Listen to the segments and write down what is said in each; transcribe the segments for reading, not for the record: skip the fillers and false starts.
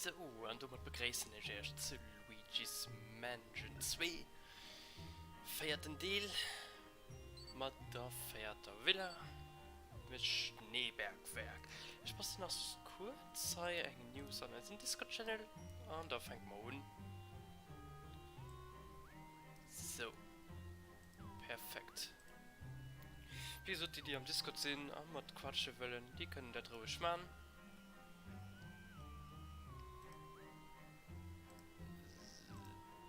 So, und damit begrüßen ich erst zu Luigi's Mansion 2. Vierten Deal mit der vierten Villa mit Schneebergwerk. Ich muss noch kurz eine News an unserem Discord-Channel und da fängt man an. So, perfekt. Wie gesagt, die am Discord sind und mit quatschen wollen, die können da drüber machen.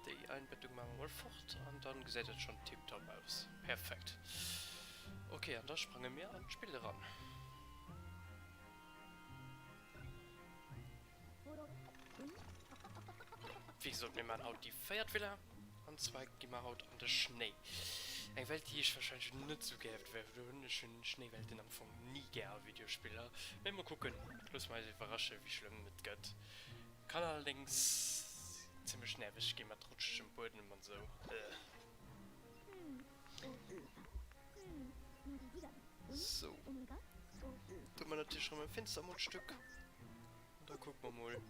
Die Einbettung machen wir mal fort und dann sieht es schon tipptopp aus. Perfekt. Okay, und da sprangen wir an Spiel ran. Wie gesagt, wir machen heute die Feiertvilla und zwar gehen wir heute an den Schnee. Eine Welt, die ich wahrscheinlich nicht so gehabt wäre. Wir schon Schneewelt am Anfang nie gerne Videospieler. Wenn wir gucken, bloß mal überraschen, wie schlimm mit geht. Kann allerdings ziemlich nervig gehen, man rutscht im Boden und so. So. Tut man natürlich schon mal ein Fenstermundstück. Und dann gucken wir mal,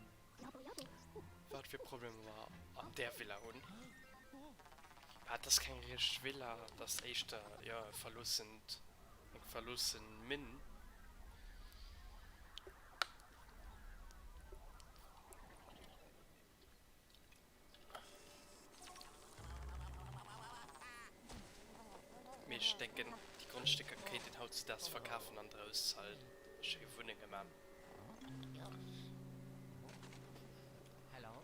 was für Probleme war an der Villa unten. Hat das kein richtig Villa, das echte, ja, Verlust in Min. Ich denke, die Grundstücke können den Haus das verkaufen und daraus halt schöne Wohnungen machen. Hello?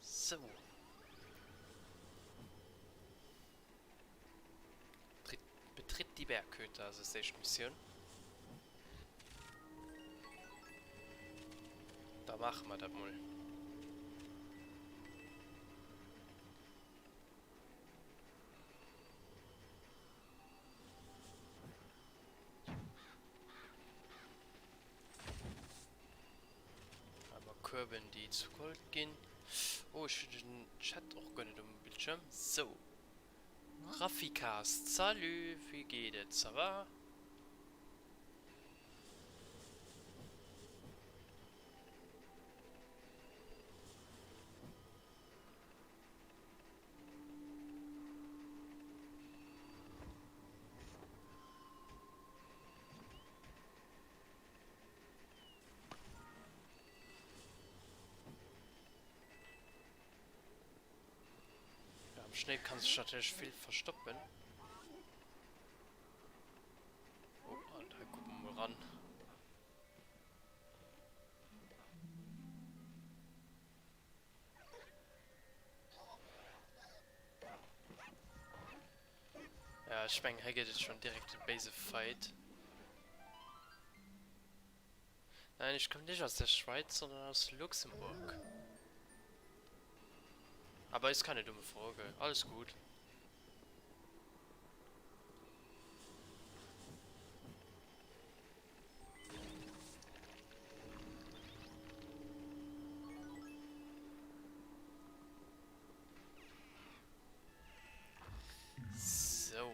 So. Betritt die Berghütte, also ist die Mission. Da machen wir das mal. Einmal Kurbeln, die zu Gold gehen. Oh, ich finde den Chat auch gar nicht um den Bildschirm. So. Rafikas, salut, wie geht es? Ça va? Ja, am Schnee kann sich natürlich viel verstoppen. Oh, und da gucken wir mal ran. Ja, ich meine, hier geht es schon direkt in Base Fight. Nein, ich komme nicht aus der Schweiz, sondern aus Luxemburg. Aber ist keine dumme Frage. Alles gut. So.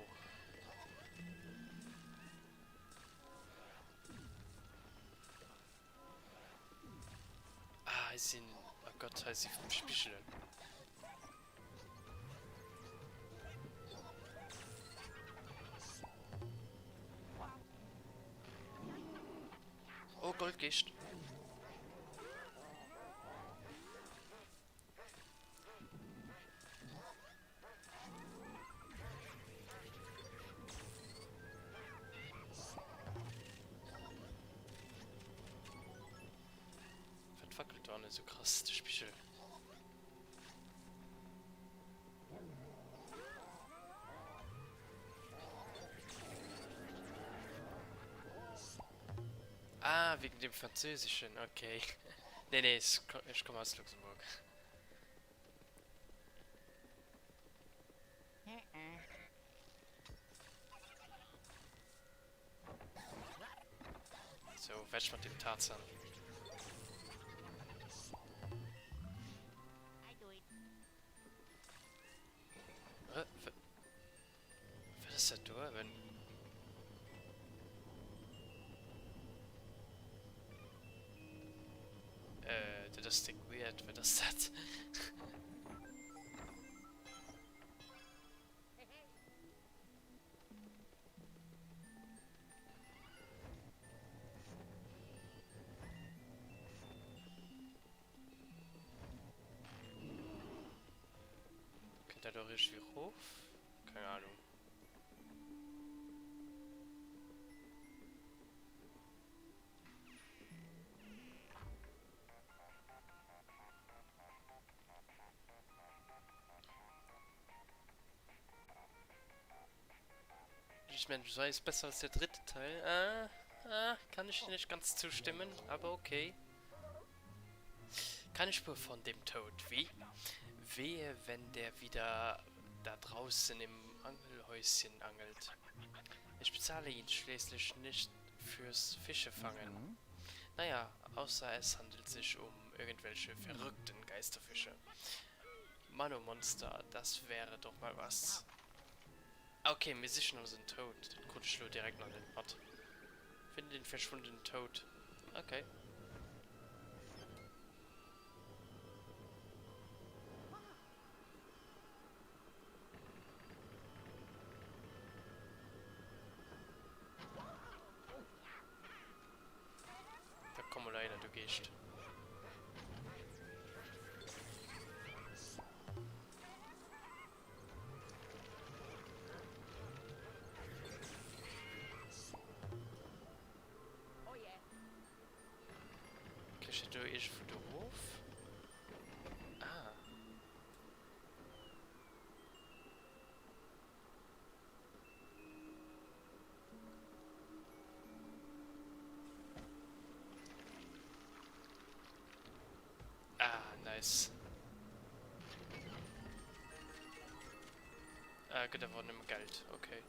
Ah, ist ihn. Oh Gott, heißt sie vom Spiegel. Oh, Goldgicht. Verfackelt auch nicht so krass, der Spiegel. Ah, wegen dem Französischen, okay. Nee, ich komme aus Luxemburg. So, wäsch mit dem Tarzan. I do it. haben. Das ist weird, wer das hat. Geht da doch irgendwie hoch? Keine Ahnung. Ich meine, sei es besser als der dritte Teil. Kann ich nicht ganz zustimmen, aber okay. Keine Spur von dem Tod. Wie? Wehe, wenn der wieder da draußen im Angelhäuschen angelt. Ich bezahle ihn schließlich nicht fürs Fischefangen. Naja, außer es handelt sich um irgendwelche verrückten Geisterfische. Mano-Monster, das wäre doch mal was. Okay, wir sichern sind tot. Den konnte ich nur direkt an den Ort. Finde den verschwundenen Tod. Okay. Da kommen wir leider, du gehst. Kriegst du ich für den Hof? Ah. Nice. Gut, da war nicht mehr Geld. Okay.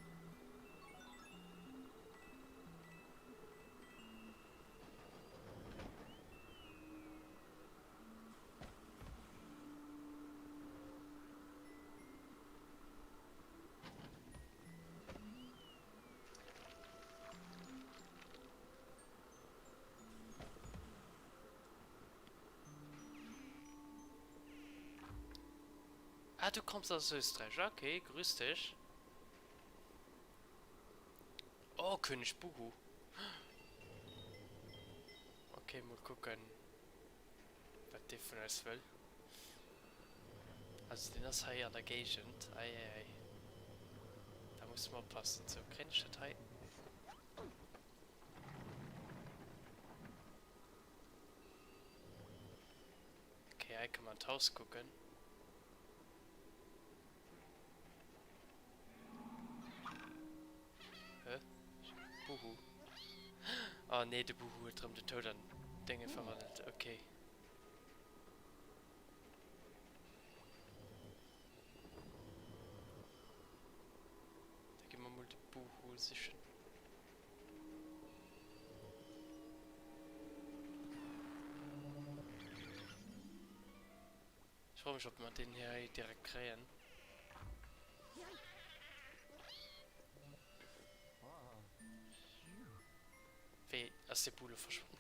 Ah, du kommst aus Österreich. Okay, grüß dich. Oh, König Buhu. Okay, mal gucken, was der von uns will. Also, den ist hier an der Gegend. Ei. Da muss man aufpassen. So, kennst du das? Okay, hier kann man ins Haus gucken. Hä? Buhu. Oh nee, der Buhu hat drum den Tod an Dinge verwandelt. Okay. Da gehen wir mal den Buhu sichern. Ich frage mich, ob wir den hier direkt kriegen. Wie ist die Bude verschwunden?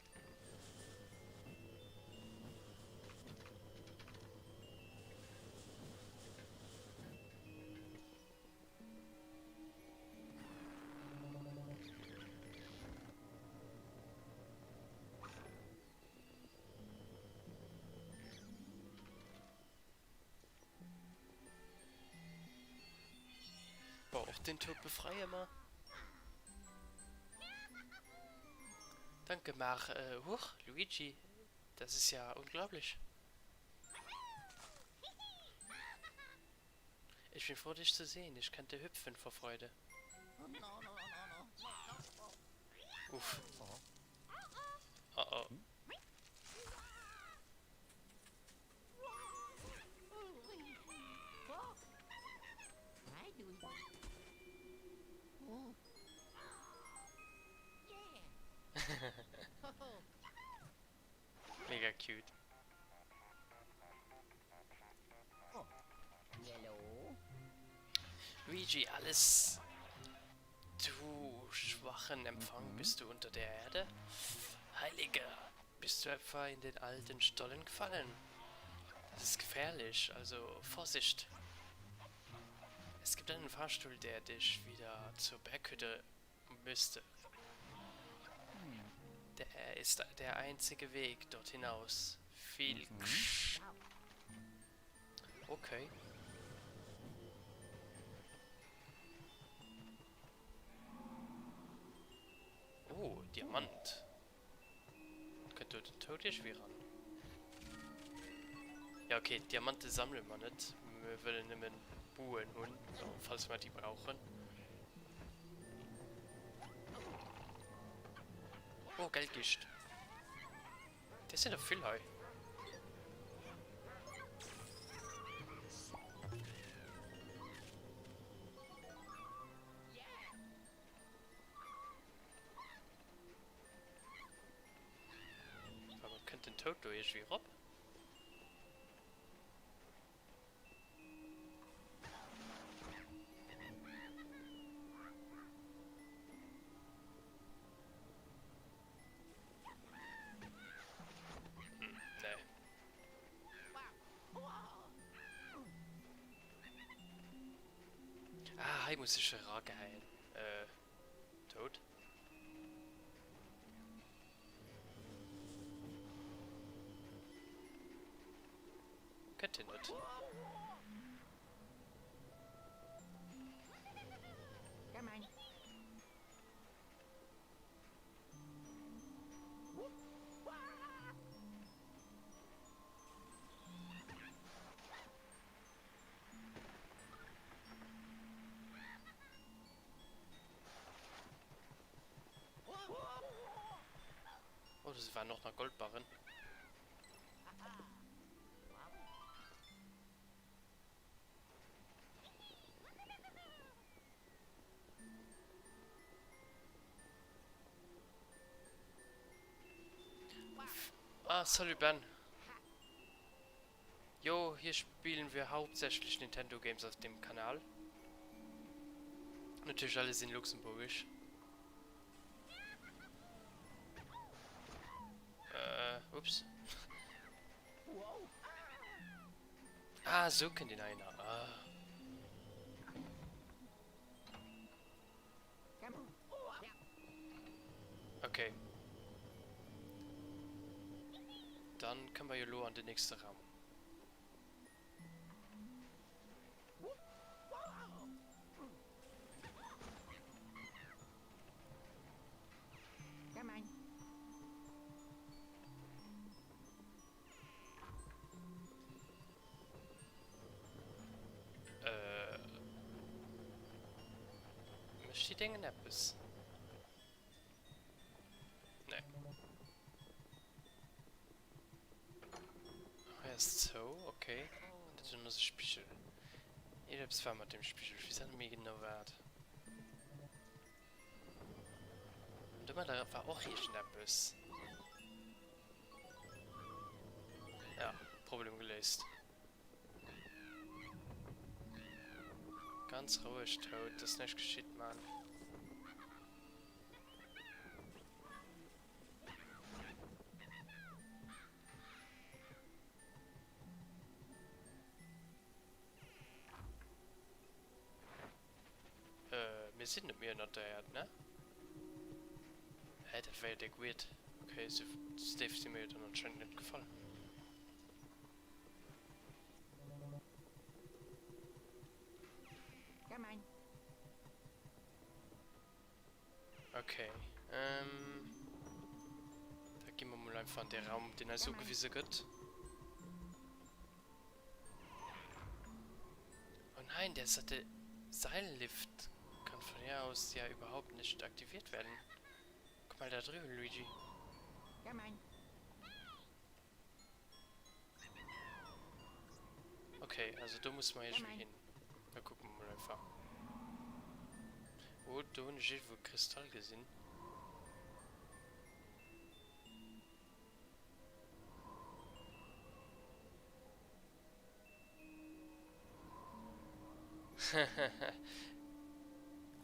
Boah, auch den Tod befreien wir. Danke, huch, Luigi. Das ist ja unglaublich. Ich bin froh, dich zu sehen. Ich könnte hüpfen vor Freude. Uff. Oh. Mega cute. Luigi, alles schwachen Empfang bist du unter der Erde? Heiliger, bist du etwa in den alten Stollen gefallen? Das ist gefährlich, also Vorsicht. Es gibt einen Fahrstuhl, der dich wieder zur Berghütte müsste. Der ist der einzige Weg dort hinaus. Viel Okay. Oh, Diamant. Könnte den Tod hier schweren. Ja, okay, Diamante sammeln wir nicht. Wir wollen nehmen Buhen holen, falls wir die brauchen. Oh, Geldgicht. Das sind doch viel Heu. Aber man könnte den Tod durch wie Rob. Nee. Ah, hier muss ich Rage heilen. Tot? Könnte nicht. Oh, das war noch eine Goldbarren. Ah, sorry Ben. Jo, hier spielen wir hauptsächlich Nintendo Games auf dem Kanal. Natürlich alles in Luxemburgisch. Ups. Ah, so kennt ihn einer. Ah. Okay. Dann können wir Jolo an den nächsten Raum. Möchte ich denken etwas? Ne. Ah, erst so, okay. Und das ist nur das Spiegel. Ich hab's zwar mit dem Spiegel. Wie ist das mir genau wert? Und immer da war auch hier schon etwas. Ja, Problem gelöst. Ganz ruhig, Toad, das ist nicht geschieht, Mann. Wir sind nicht mehr noch der Erde, ne? Hä, das wäre der gut. Okay, so, das dürfte mir dann anscheinend nicht gefallen. Okay, da gehen wir mal einfach in den Raum, den er so gewiesen wird. Oh nein, der hatte Seillift. Kann von hier aus ja überhaupt nicht aktiviert werden. Guck mal da drüben, Luigi. Okay, also da muss man jetzt schon hin. Da gucken wir mal einfach. Oh, da unten steht wohl Kristall gesehen.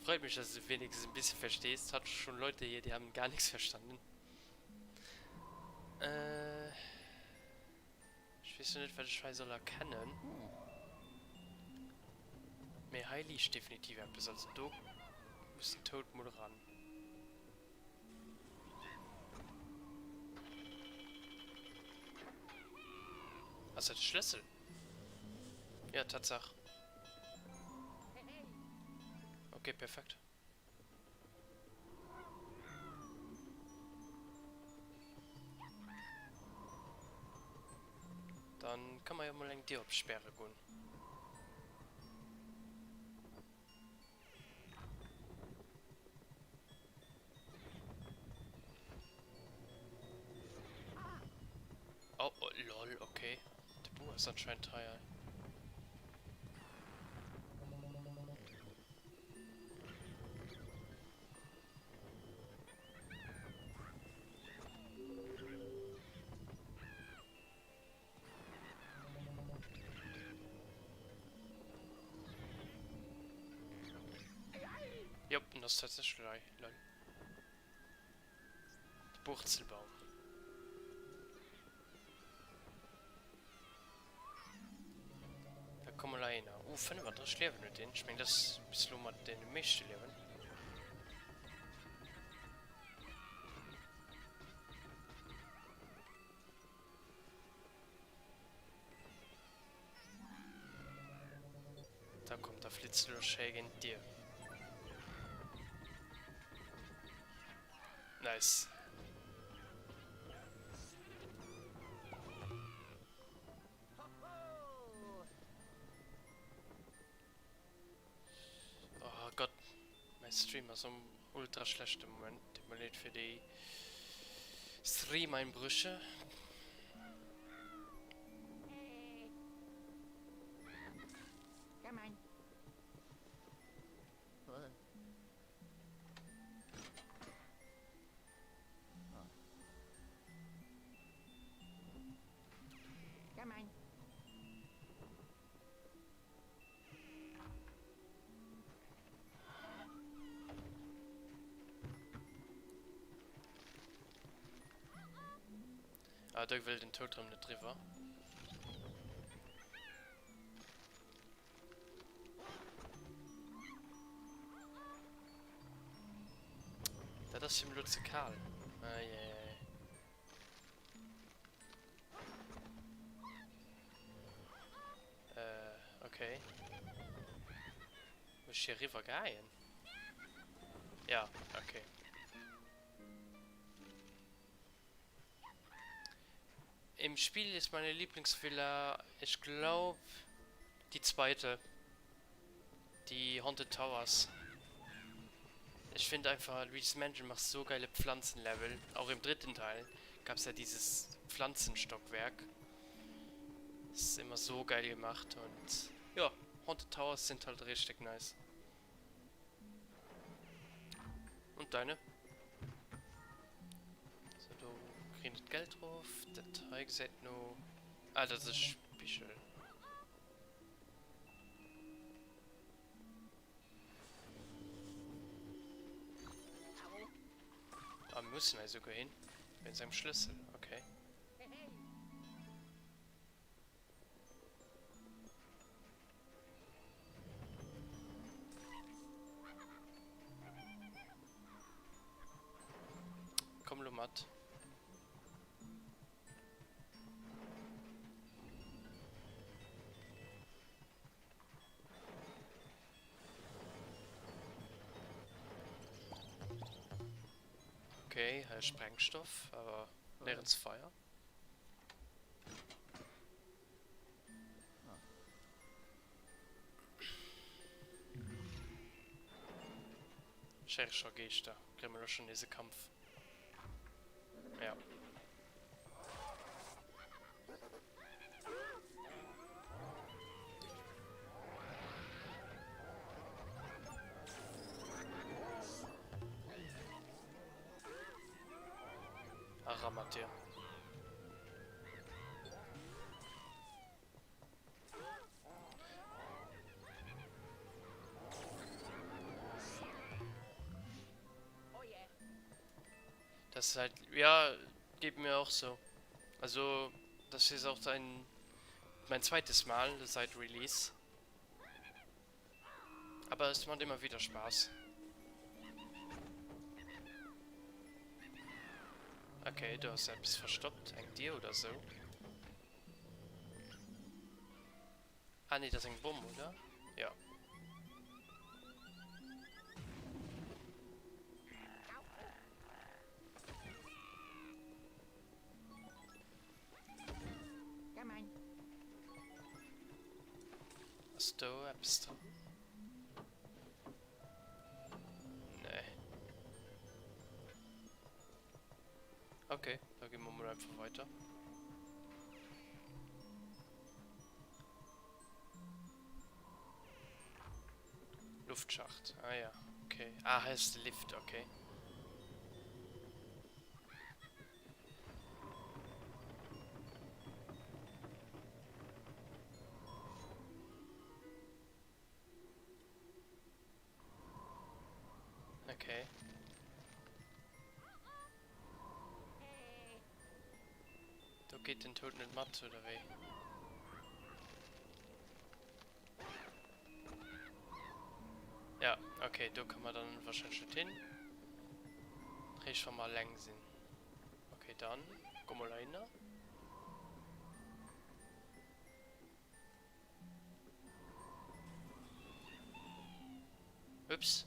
Freut mich, dass du wenigstens ein bisschen verstehst. Hat schon Leute hier, die haben gar nichts verstanden. Ich weiß nicht, was ich soll erkennen. Mehr heilig ist definitiv etwas. Also du musst den Todmut ran. Hast du den Schlüssel? Ja, Tatsache. Okay, perfekt. Dann kann man ja mal die absperren gehen. Oh, oh, lol, okay. Der Buch ist anscheinend teuer. Jupp, und das ist tatsächlich lol. Der Burzelbaum. Da kommen wir rein. Finden wir das Leben mit denen? Ich meine, das ist nur mal den meisten Leben. Da kommt der Flitzlöscher gegen dir. Nice. Oh Gott, mein Stream ist ein ultra schlechter Moment. Tut mir leid für die Stream-Einbrüche. Come on. Come on. Ah, da will den Totem nicht drüber. Das ist im Luzikal. Ah, yeah. Okay. Muss ich hier rüber gehen? Ja, okay. Im Spiel ist meine Lieblingsvilla, ich glaube, die zweite. Die Haunted Towers. Ich finde einfach, Luigi's Mansion macht so geile Pflanzenlevel. Auch im dritten Teil gab es ja dieses Pflanzenstockwerk. Das ist immer so geil gemacht und ja, Haunted Towers sind halt richtig nice. Und deine? So, du kriegst Geld drauf. Der Teig sagt nur. Ah, das ist Spichel. Ah, wir müssen also gehen. Mit seinem Schlüssel, okay. Komm, Lumat. Okay, Sprengstoff, aber nirgends Feuer. Scherischer Geste. Kriegen wir doch schon diesen Kampf. Ja. Aramatir. Das ist halt, ja, geht mir auch so. Also, das ist auch mein zweites Mal seit Release. Aber es macht immer wieder Spaß. Okay, du hast etwas verstoppt. Ein Tier oder so. Ah, nee, das ist ein Bumm, oder? Ja. Gemein. Hast du etwas? Nee. Okay, da gehen wir mal einfach weiter. Luftschacht. Ah ja, okay. Ah, heißt Lift, okay. Okay. Da geht den Tod nicht matt, oder wie? Ja, okay, da kann man dann wahrscheinlich nicht hin. Dreh schon mal Längsinn. Okay, dann. Komm mal rein. Ups.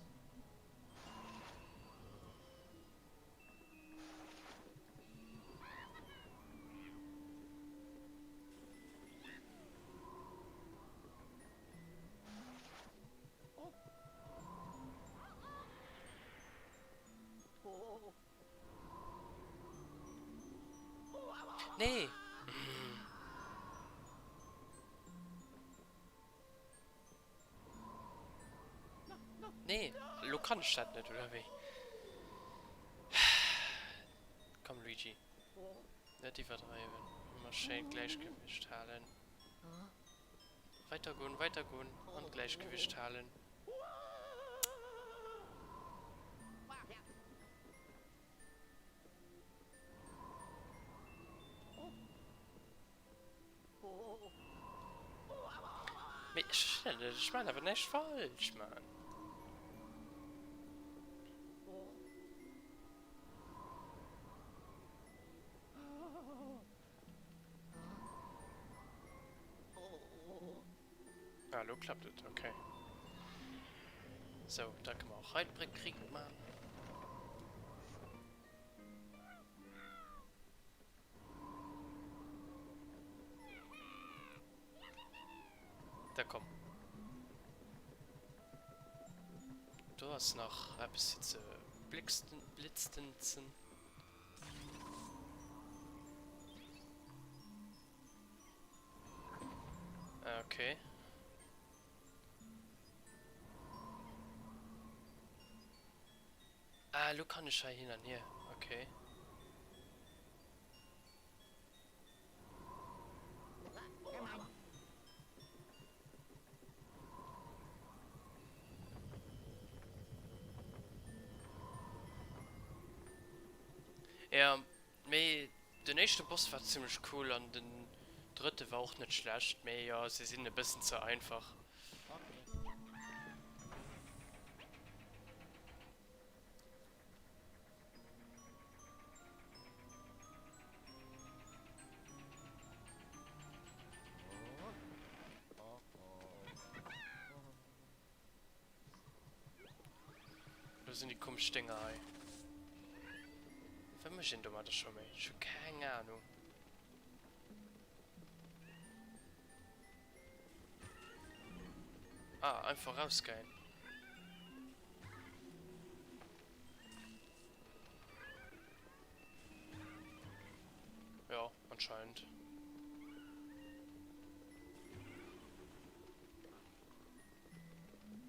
Nee. Nee, Lokanstadt nicht, oder wie? Komm, Luigi. Nicht die vertreiben. Immer schön Gleichgewicht halten. Weiter gehen und Gleichgewicht halten. Ich meine aber nicht falsch, Mann. Hallo, klappt es, okay. So, da kann man auch reinbringen kriegen, Mann. Da komm. Du hast noch ein bisschen Blitzdinsen. Okay. Ah, du kannst ja hin an hier. Okay. Gemein. Ja, der nächste Boss war ziemlich cool und den dritte war auch nicht schlecht. Ja, sie sind ein bisschen zu einfach. Da sind die Kummstängerei. Wer möchte denn das schon mal? Ich hab keine Ahnung. Ah, einfach rausgehen. Ja, anscheinend.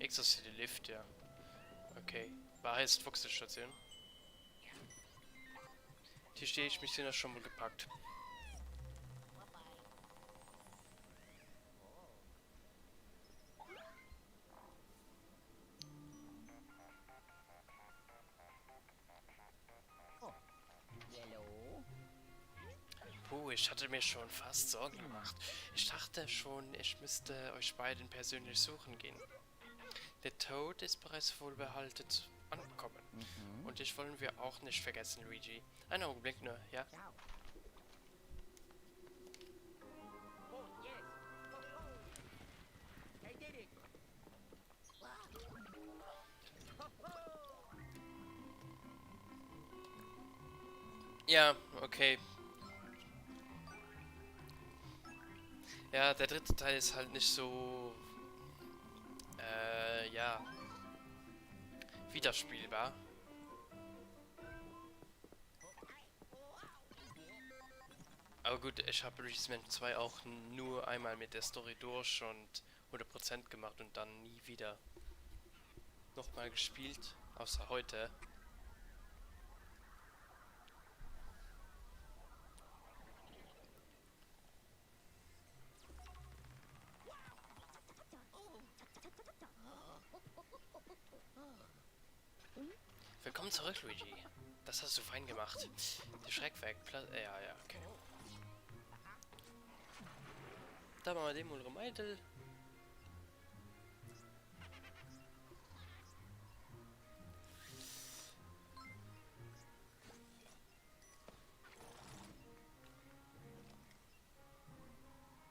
X ist die Lift, ja. Okay. War heißt Fuchsestation. Hier stehe ich mich ja schon mal gepackt. Ich hatte mir schon fast Sorgen gemacht. Ich dachte schon, ich müsste euch beiden persönlich suchen gehen. Der Tod ist bereits wohlbehalten angekommen. Und dich wollen wir auch nicht vergessen, Luigi. Einen Augenblick nur, ja? Ciao. Oh, yes. I did it. Ja, okay. Ja, der dritte Teil ist halt nicht so, ja, widerspielbar. Aber gut, ich habe Luigi's Mansion 2 auch nur einmal mit der Story durch und 100% gemacht und dann nie wieder nochmal gespielt, außer heute. Willkommen zurück, Luigi. Das hast du fein gemacht. Der Schreck weg. Ja, ja, okay. Da machen wir dem unsere Meidel.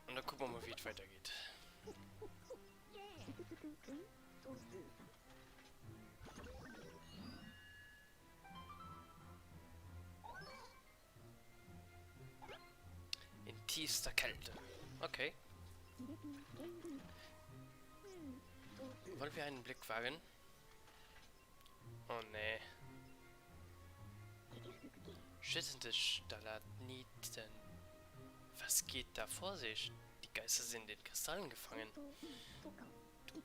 Und dann gucken wir mal, wie es weitergeht. In tiefster Kälte. Okay. Wollen wir einen Blick wagen? Oh nee. Schützende Stalagmiten. Was geht da vor sich? Die Geister sind in Kristallen gefangen.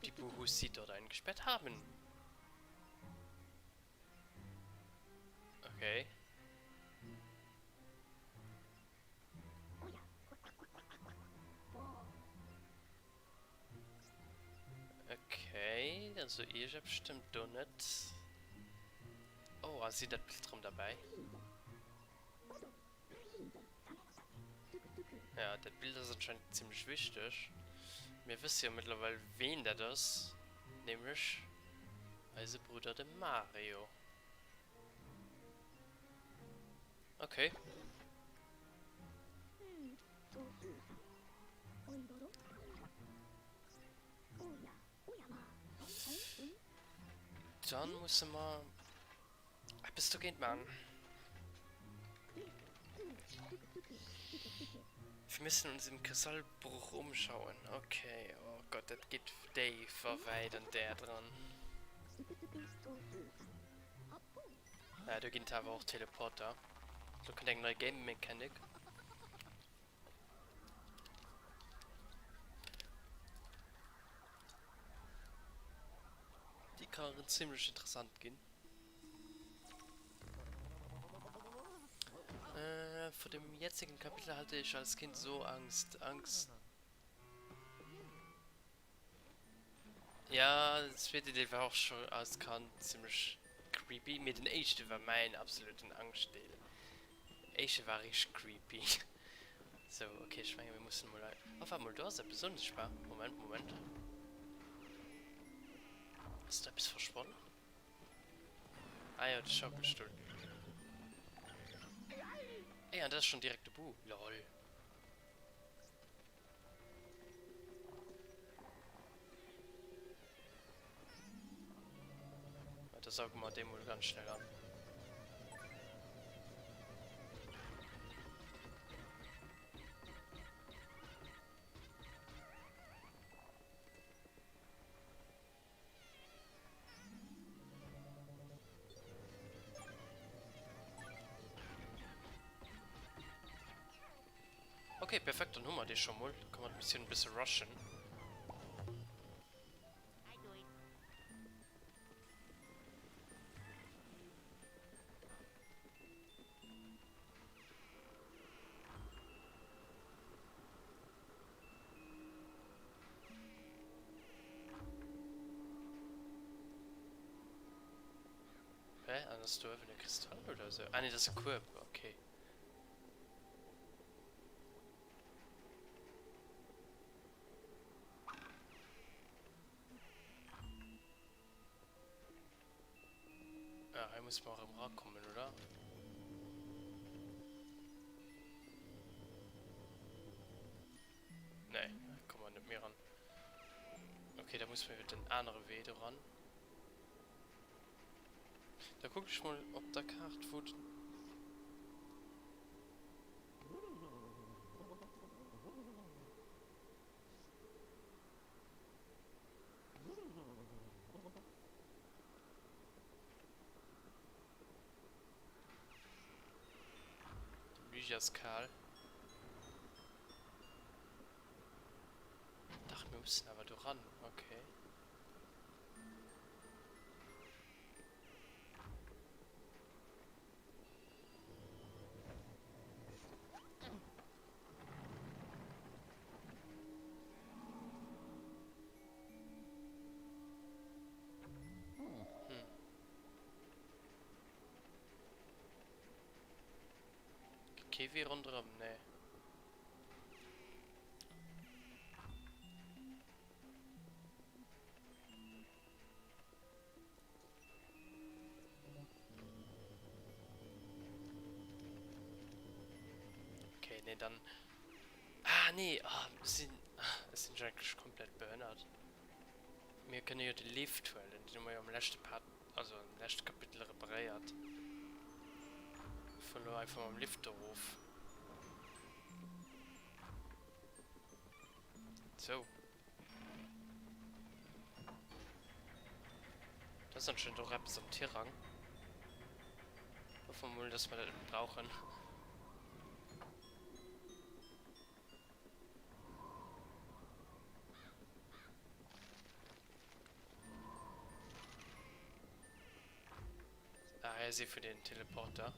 Die Buhus sie dort eingesperrt haben. Okay. Okay, also ich hab bestimmt doch nicht. Oh, sieht das Bild drum dabei? Ja, das Bild ist anscheinend ziemlich wichtig. Wir wissen ja mittlerweile, wen der das. Nämlich Reisebruder de Mario. Okay. Dann müssen wir etwas dagegen machen. Wir müssen uns im Kristallbruch umschauen. Okay, oh Gott, das geht Dave weit und der dran. Ja, da geht aber auch Teleporter. So kann eine neue Game Mechanik. Die kann ziemlich interessant gehen. Vor dem jetzigen Kapitel hatte ich als Kind so Angst. Ja, das vierte Teil war auch schon als Kind ziemlich creepy. Mit den Echten war mein absoluten Angstteil. Echte war richtig creepy. So, okay, ich meine, wir müssen mal... Auf einmal da ist er besonders spannend. Moment. Ist da etwas verschwunden? Ah ja, der Schaukelstuhl. Ey, und das ist schon direkt der Bu. Lol. Das saugen wir dem wohl ganz schnell an. Okay, perfekt, dann haben wir die schon mal. Kann man ein bisschen rushen. I do it. Hä? Anders du öffnen Kristall oder so? Ah ne, das ist ein Kurb, okay. muss man auch im Rad kommen, oder? Nee, kommen wir nicht mehr ran. Okay, da muss man mit den anderen Weg ran. Da guck ich mal, ob der Karte wird. Lysias Karl. Dachte, wir müssen aber da ran. Okay. Hm. Kiwi rundherum, ne. Okay, ne, dann. Ah, nee, es sind schon eigentlich komplett behindert. Wir können ja den Lift wählen, den wir ja im letzten Part, also im letzten Kapitel repariert. Verlor einfach mal im Lifterhof. So. Das ist anscheinend doch etwas am Tierrang. Hoffen wir mal, dass wir das nicht brauchen. Ah, ja, sie für den Teleporter.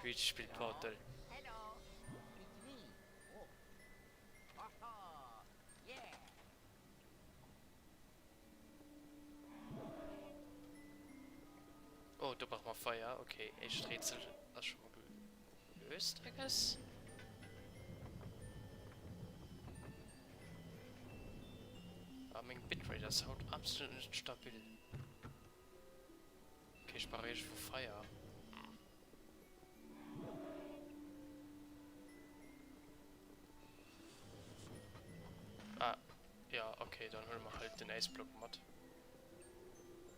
Beach spielt Portal. Hello. It's me. Oh. Haha. Yeah. Oh, da braucht man Feuer. Okay, ich Rätsel. Das schon mal gelöst, I guess. Aber mein Bitrate, das haut absolut nicht stabil. Okay, ich spare jetzt für Feuer. Ah, ja, okay, dann holen wir halt den Eisblock-Mod.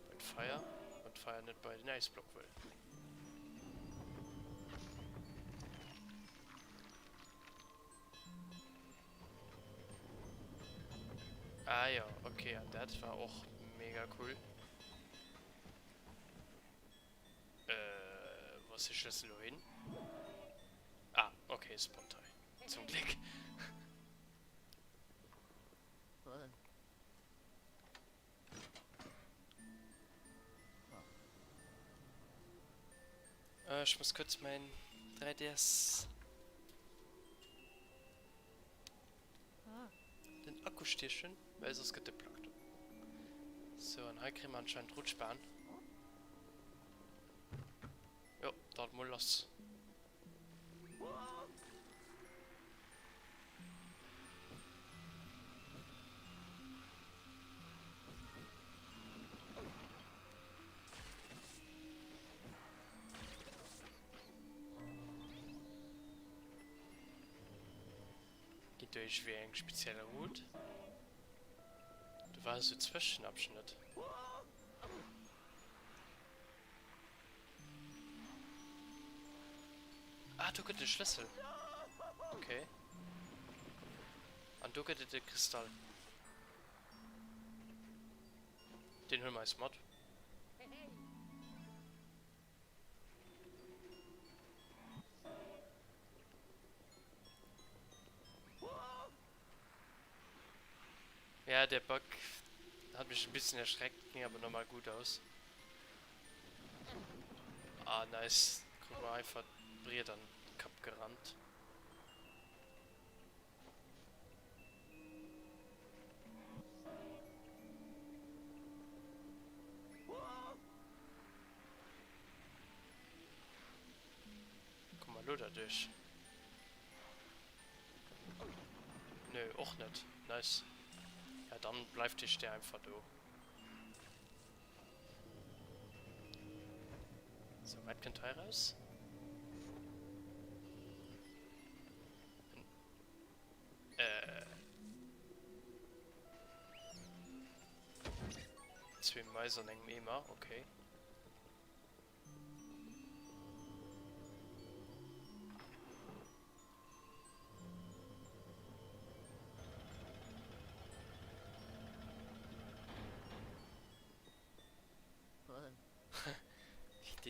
Mit Feuer. Und Feuer nicht bei den Eisblock will. Ah ja, okay, und das war auch mega cool. Was ist das so hin? Ah, okay, Spontai. Zum Glück. Ich muss kurz mein 3DS den Akku stierchen, weil sonst geht der blockt. So, und hier kriegen wir anscheinend Rutschbahn. Ja, dort mal los. Geht durch wie ein spezieller Hut. Du warst so Zwischenabschnitt. Ah, du geht den Schlüssel. Okay. Und du geht den Kristall. Den holen wir als Mod. Hey, hey. Ja, der Bug hat mich ein bisschen erschreckt, ging aber nochmal gut aus. Ah, nice. Guck mal, einfach Brier dann Cup gerannt. durch. Nö, auch nicht. Nice. Ja, dann bleibt der einfach da. So, weit könnt ihr raus? Zwei Mäuse und einem Eimer, okay.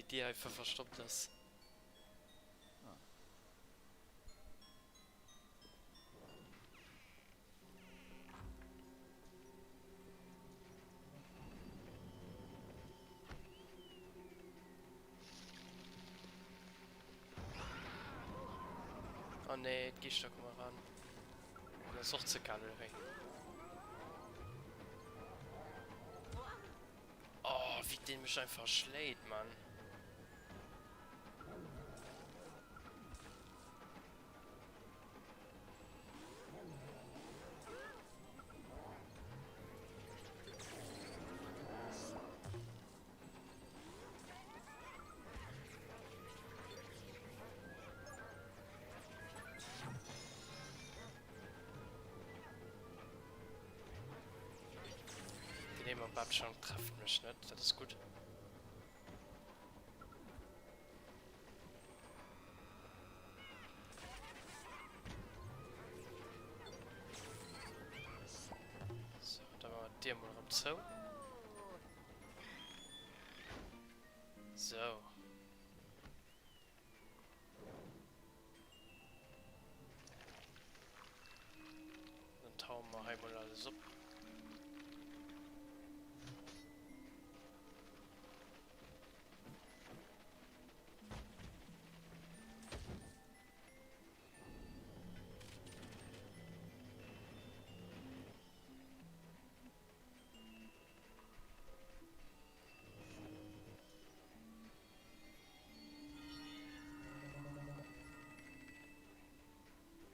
Die einfach verstoppt das. Oh ne, gehst da mal ran. Das ist auch zu geil, hey. Oh, wie den mich einfach schlägt, Mann. Den nehmen wir beim schon treffen mich nicht, das ist gut. So, dann machen wir den mal rum so. So. Dann tauen wir einmal alles ab.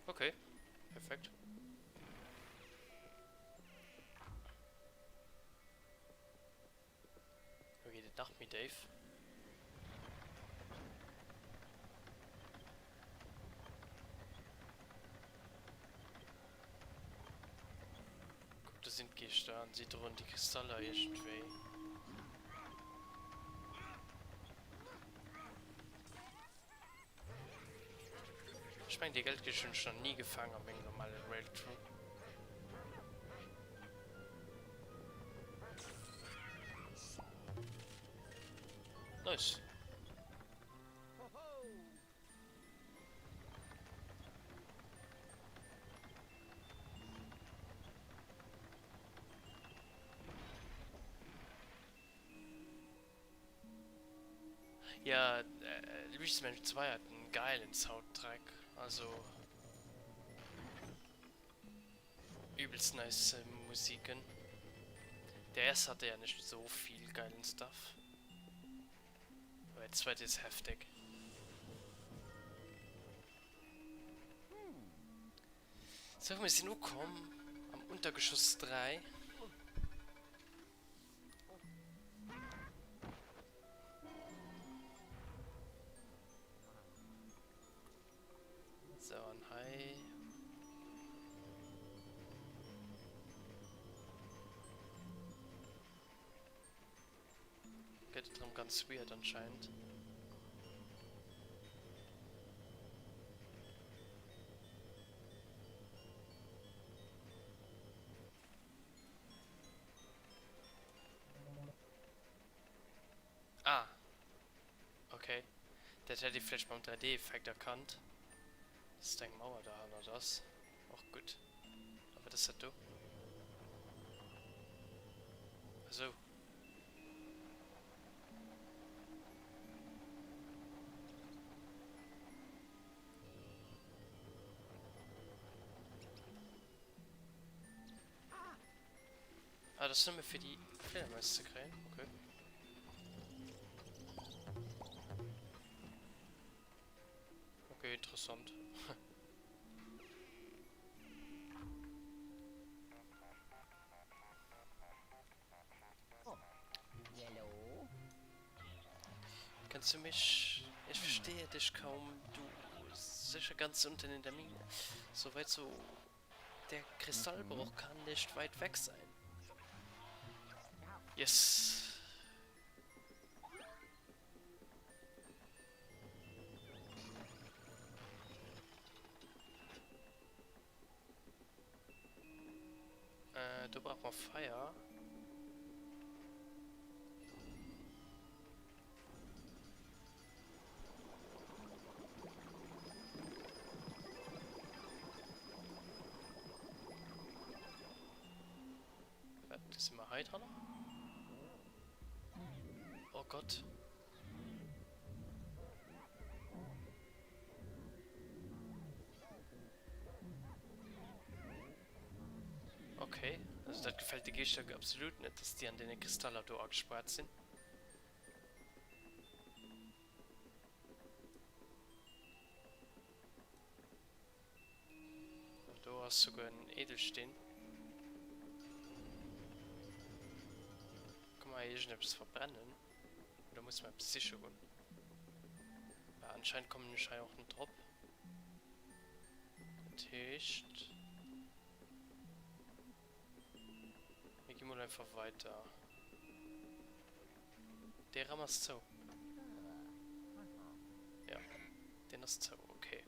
Okay, perfekt. Okay, die Nacht mit Dave. Guck, da sind Geister und sieht rund die Kristalle irgendwie. Ich meine, die Geldgeschön schon nie gefangen am wegen normalen Rail Crew. Nice. Ja, Luigi's Mansion 2 hat einen geilen Soundtrack. Also übelst nice Musiken. Der erste hatte ja nicht so viel geilen Stuff. Aber der zweite ist heftig. So, wir sind nur kommen am Untergeschoss 3. So, ein Hai. Geht drum ganz weird anscheinend. Ah. Okay. Der hätte ich vielleicht beim 3D-Effekt erkannt. Das ist eine Mauer da oder das. Auch gut. Aber das hat du. Also. Ah, das sind wir für die Fledermäuse zu kriegen. Okay. Okay, Okay, interessant. Oh, yellow. Kannst du mich... Ich verstehe dich kaum. Du sicher ganz unten in der Mine. Soweit so... Der Kristallbruch kann nicht weit weg sein. Yes. Du brauchst mal Feuer. Das sind wir heiter noch? Oh Gott. Okay, also das gefällt die Gehstücke absolut nicht, dass die an den Kristallen da gespart sind. Und du hast sogar einen Edelstein. Kann man hier etwas verbrennen? Oder muss man etwas sichern? Ja, anscheinend kommen nicht auch ein Drop. Tisch. Wir gehen mal einfach weiter. Der Raum ist zu. Ja, den ist zu, okay.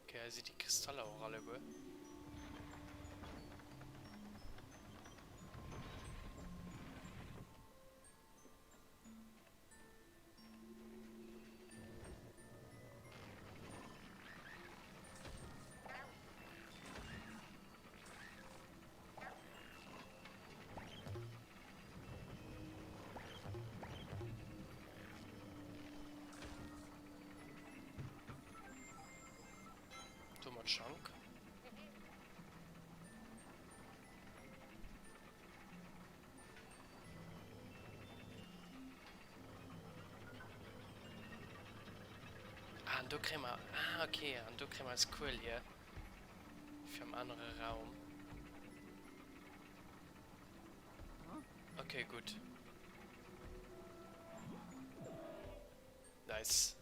Okay, also die Kristalle auch alle wohl. Dummer Chunk. Ah, und du kriegen wir. Ah, okay, und du kriegen wir als cool hier. Für einen anderen Raum. Okay, gut. Nice.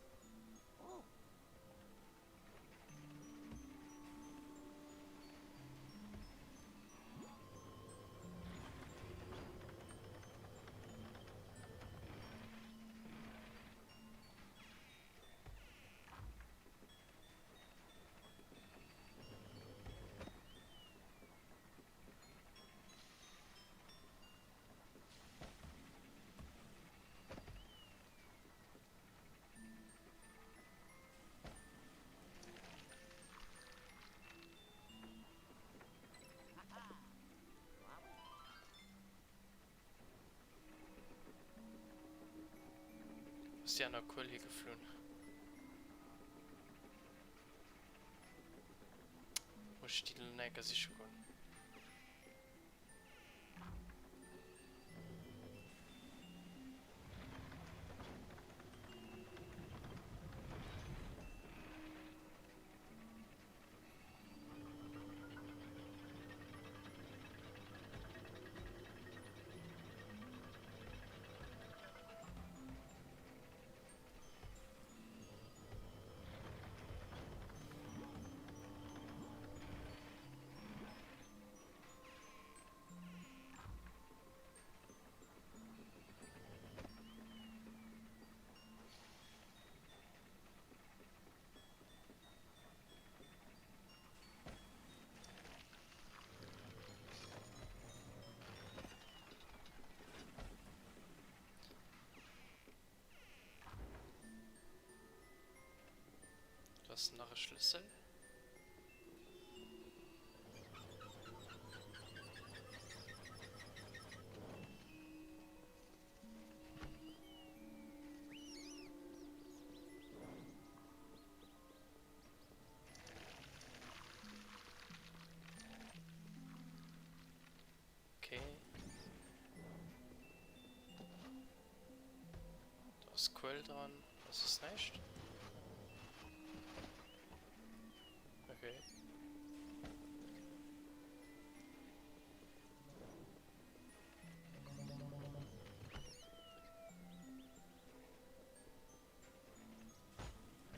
Ist ja noch cool hier geflohen. Muss ich die Neger sicher gehen. Du hast noch einen Schlüssel. Okay. Was Quell dran? Was ist nicht? Okay.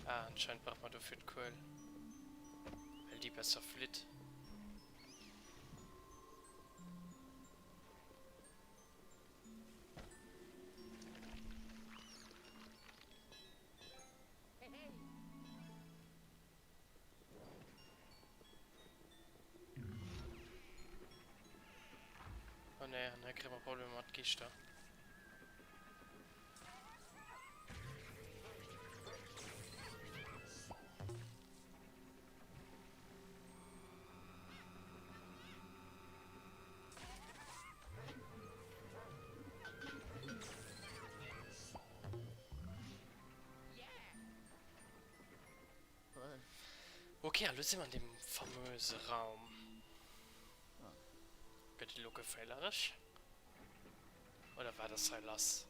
Ah, anscheinend braucht man dafür Quell. Weil die besser flit. Oh ne, ne, kriegen wir Probleme mit Gister. Okay, also sind wir in dem famösen Raum. Geht die Lucke fehlerisch? Oder war das sein Lass?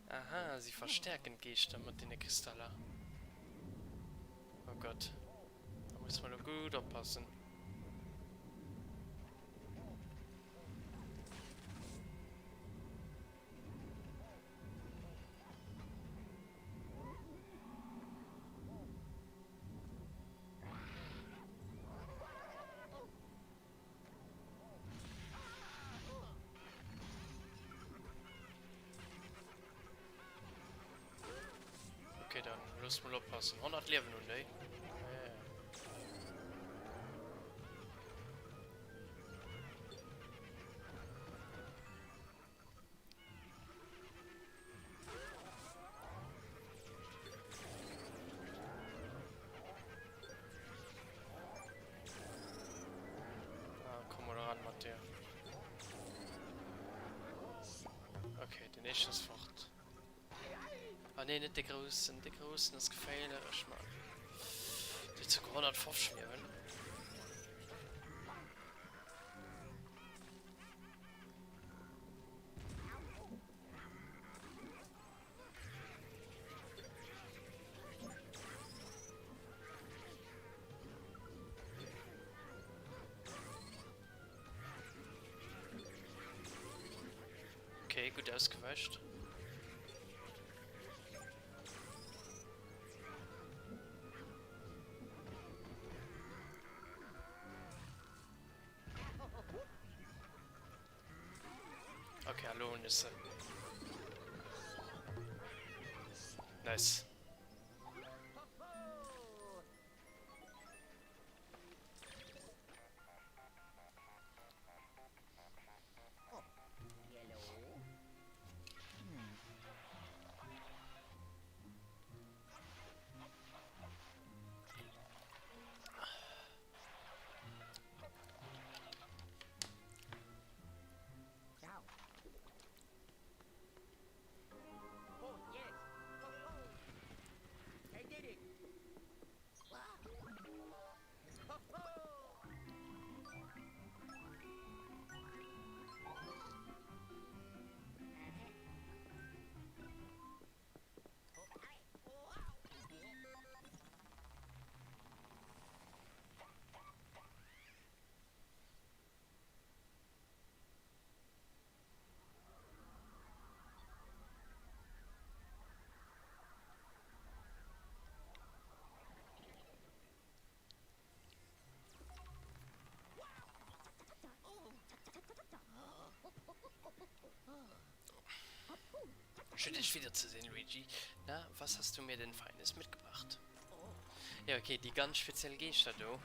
Aha, sie verstärken Geister mit den Kristallen. Oh Gott. Da muss man nur gut aufpassen. Okay, dann los mal aufpassen. 100 Leben und ey. Ah, komm mal ran, Mattia. Okay, den nächsten ist fort. Ah ne, nicht die Großen. Die Großen ist gefährlich, Mann. Die zu 150 schweren. Okay, gut ausgeweicht. Okay, hallo Nisse. Nice. Yellow. Ciao. Oh, yes. I did it. Schön, dich wiederzusehen, Luigi. Na, was hast du mir denn Feines mitgebracht? Ja, okay, die ganz spezielle Geste, du.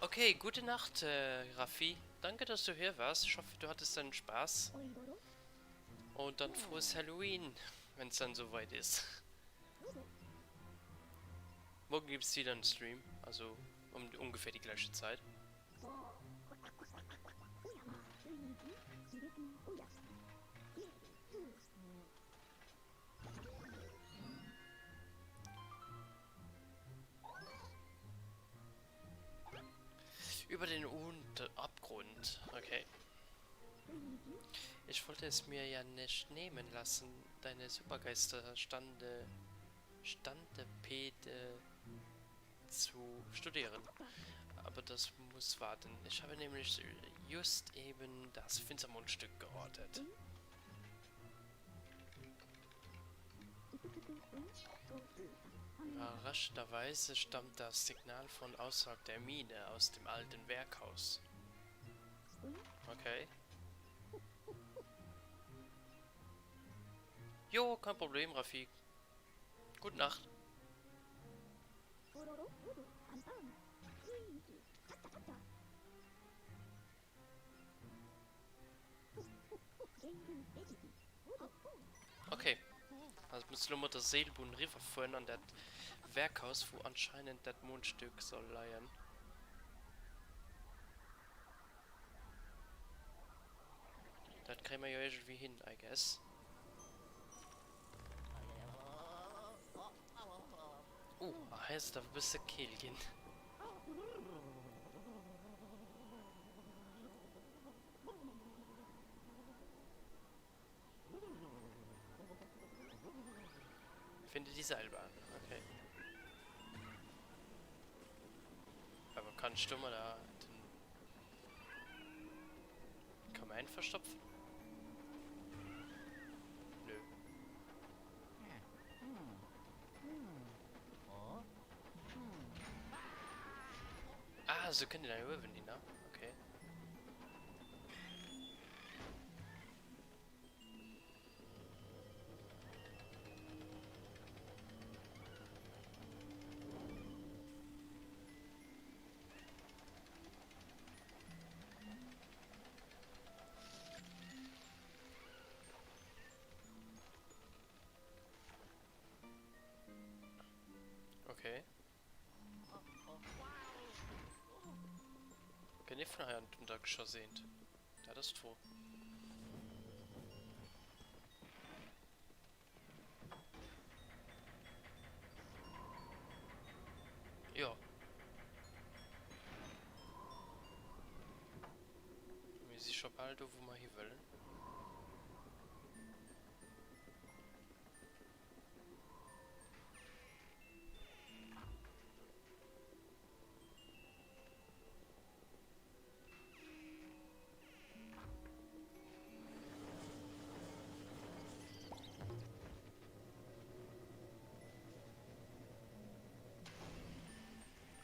Okay, gute Nacht, Raffi. danke, dass du hier warst. Ich hoffe, du hattest deinen Spaß. Und dann frohes Halloween, wenn es dann soweit ist. Morgen gibt es wieder einen Stream, also um ungefähr die gleiche Zeit. Über den Abgrund, okay. Ich wollte es mir ja nicht nehmen lassen, deine Supergeister Standepede zu studieren. Aber das muss warten. Ich habe nämlich just eben das Finstermondstück geortet. Überraschenderweise stammt das Signal von außerhalb der Mine, aus dem alten Werkhaus. Okay. Jo, kein Problem, Rafik. Gute Nacht. Okay. Also müssen wir mal das Seelbun River fahren an das Werkhaus, wo anscheinend das Mondstück soll leihen. Das kriegen wir ja irgendwie hin, I guess. Heißt da ein bisschen Kehlchen. Finde die Seilbahn, okay. Aber kannst du mal da den... Kann man einen verstopfen? Nö. Ah, so können die dann überwinden, die, ne? Okay. Okay. Okay, nicht von Hand und da geschossen. Da das Tor. Ja. Wir sind schon bald, wo wir hier wollen.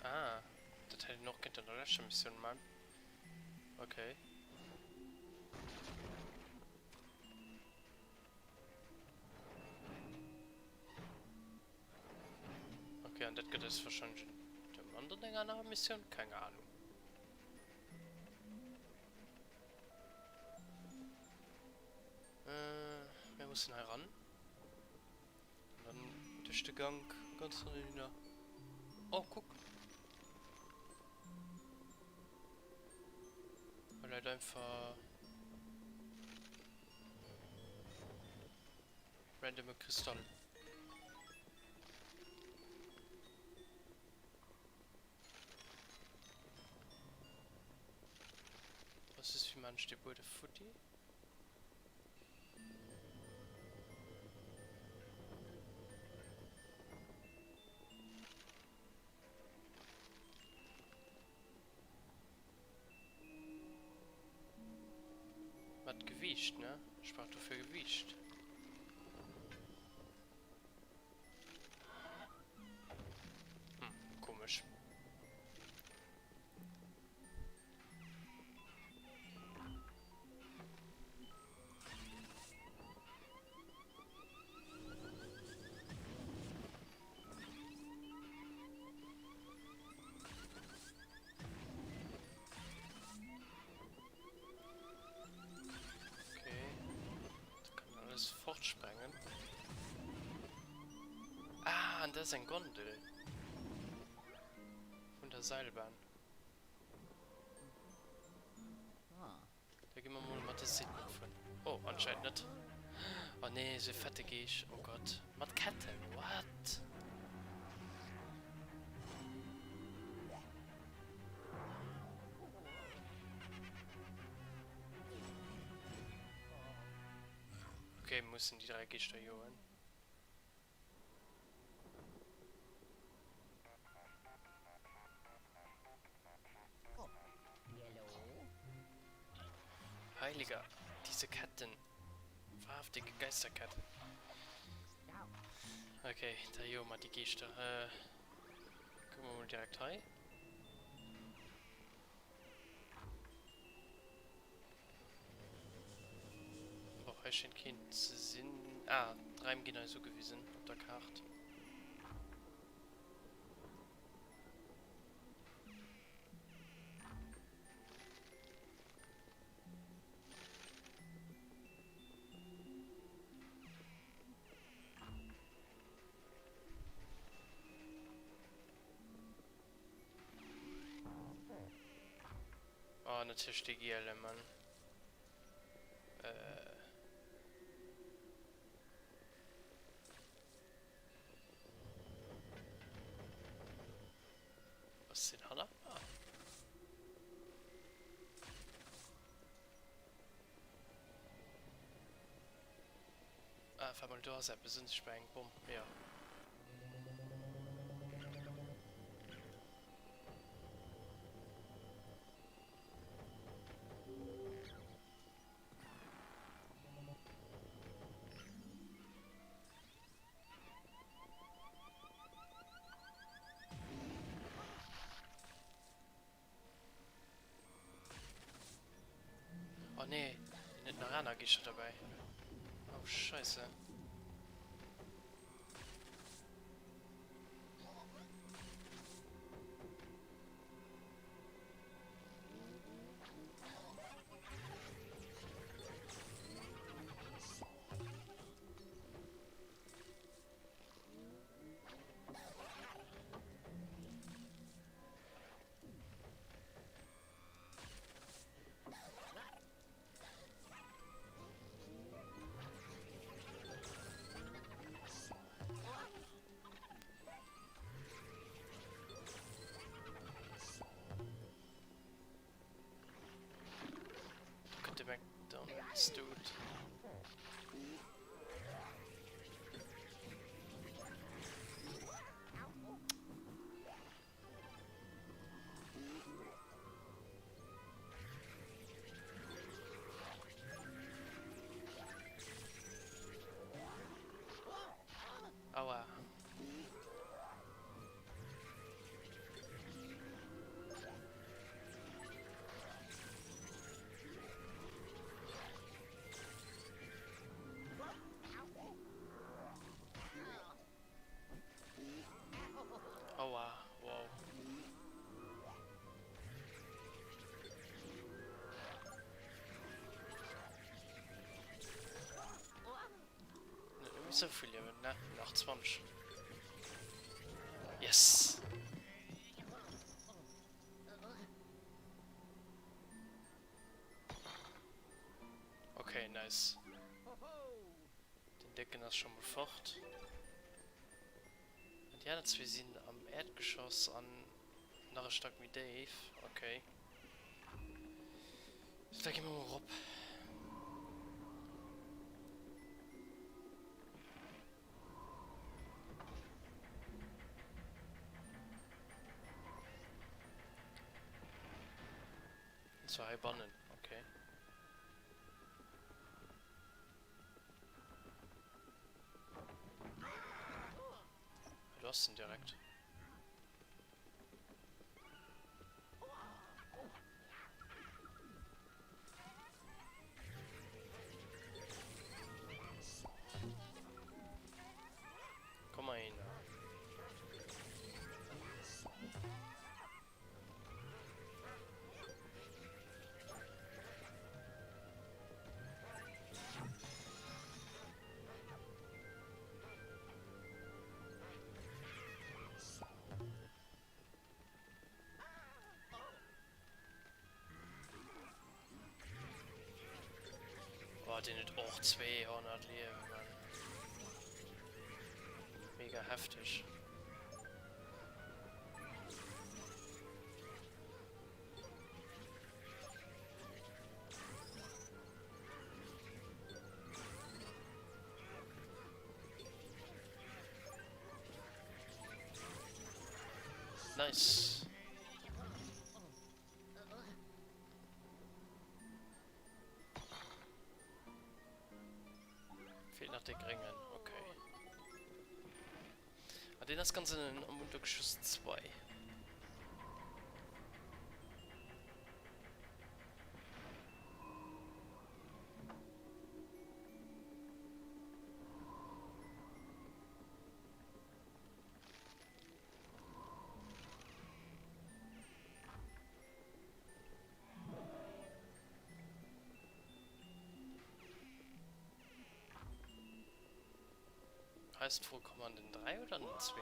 Ah, das hätte ich noch in der letzten Mission, Mann. Okay. Okay, und das geht jetzt wahrscheinlich in dem anderen Ding an der Mission? Keine Ahnung. Wir müssen heran. Und dann durch den Gang ganz runter. Oh, guck. Weil halt einfach randome Kristall. Was ist wie man steht wurde Footy? Hat gewischt, ne? Sprach du für gewischt. Komisch. Ah, das ist ein Gondel. Von der Seilbahn. Ah. Da gehen wir mal mit der Seite von. Oh, anscheinend nicht. Oh nee, so fette gehe ich. Oh Gott. Mit Ketten, what? Okay, müssen die 3 Geister holen. Oh. Yellow. Heiliger, diese Ketten. Wahrhaftige Geisterketten. Scout. Okay, da hier mal die Geister. Gucken wir mal direkt rein. Oh, hier scheint kein Sinn. Ah, 3 im genau so gewesen auf der Karte. Oh, natürlich die GL, Mann. Was ist denn Hanna? Ah, fahr mal du hast ja besinnt sich bei einem Bumm. Ja. Oh nee, nicht eine Rana Gische dabei. Oh scheiße. Könnte McDonald's, dude. Aua. Aua, wow. Nicht so viel, ne? Nach 20. Yes! Okay, nice. Den Decken ist schon mal fort. Und ja, jetzt wir sind am Erdgeschoss an nachher stark wie Dave. Okay. Da gehen wir mal rup. Zu Highbannen, okay. Du hast ihn direkt. Komm mal hin. Oh, den hat auch 200 Leben, Mann. Mega heftig. Nice. Fehlt noch der Ringen, okay. Hat den das Ganze in Untergeschoss 2. Heißt wohl Kommanden 3 oder nur 2?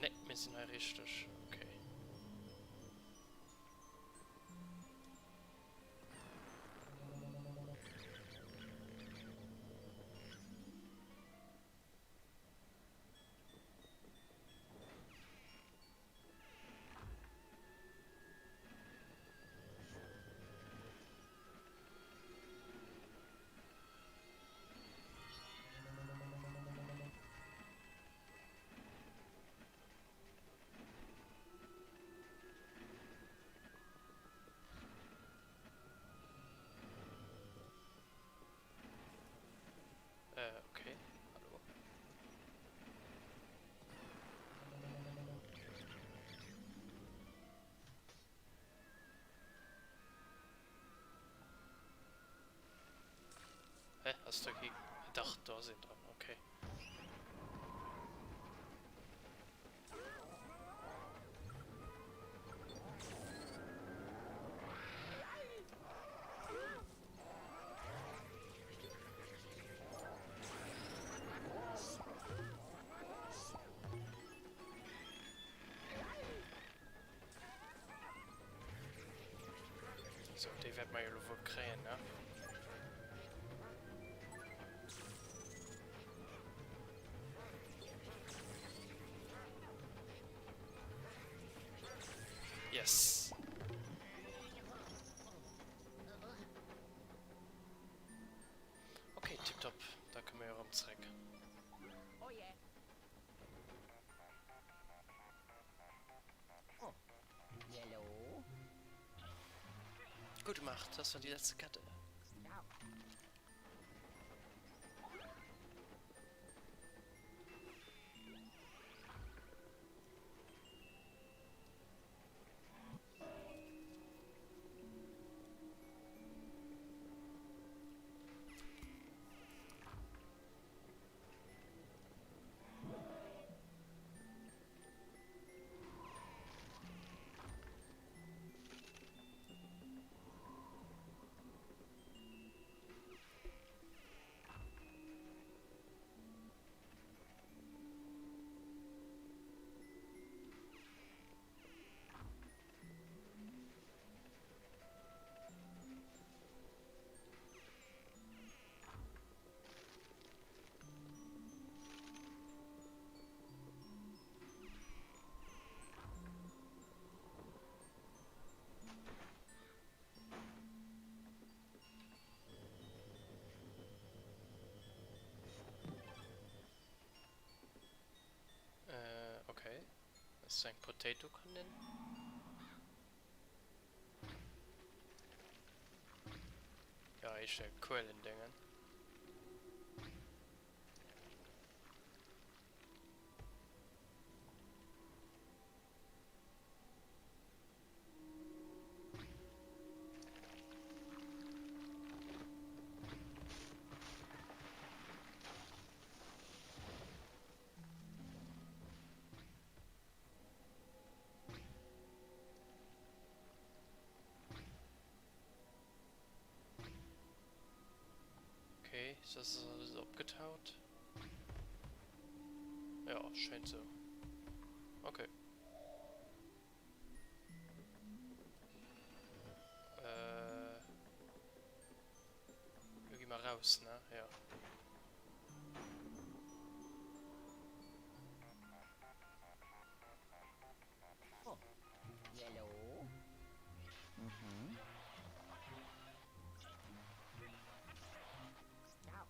Ne, wir sind halt richtig. Okay. Okay. Hallo. Hä? Hast du hier... Doch, da sind dran. Okay. So, die wird man ja wohl kriegen, ne? Yes. Okay, tipptopp. Da können wir ja rum zurück. Oh yeah. Oh. Yellow. Gut gemacht, das war die letzte Karte. Stop. Okay. Das ist ein Potato Cannon. Ja, ich stelle Quellendingen. Okay, ist das so abgetaut? Ja, scheint so. Okay. Wir gehen mal raus, ne? Ja. Oh. Yellow. Mhm. Ciao.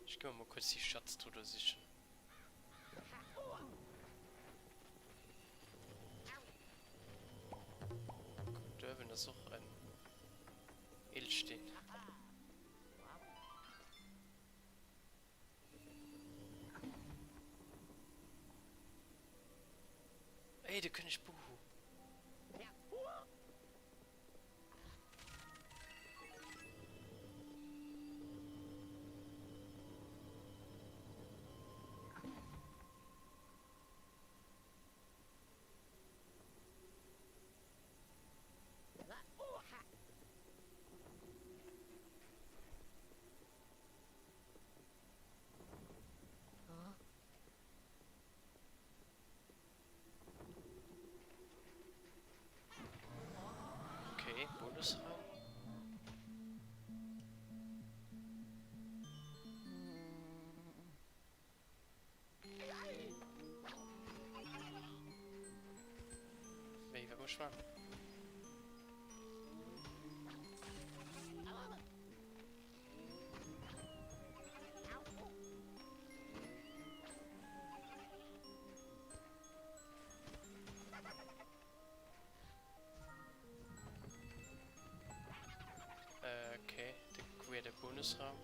Ich gehe mal kurz die Schatztruhe sichern. Guck, da, wenn das auch ein Edelstein. Wow. Ey, der König Buhu. Ja. Oha. Oh. Okay, Bonusraum. Wer muss man? Okay, der Bonusraum.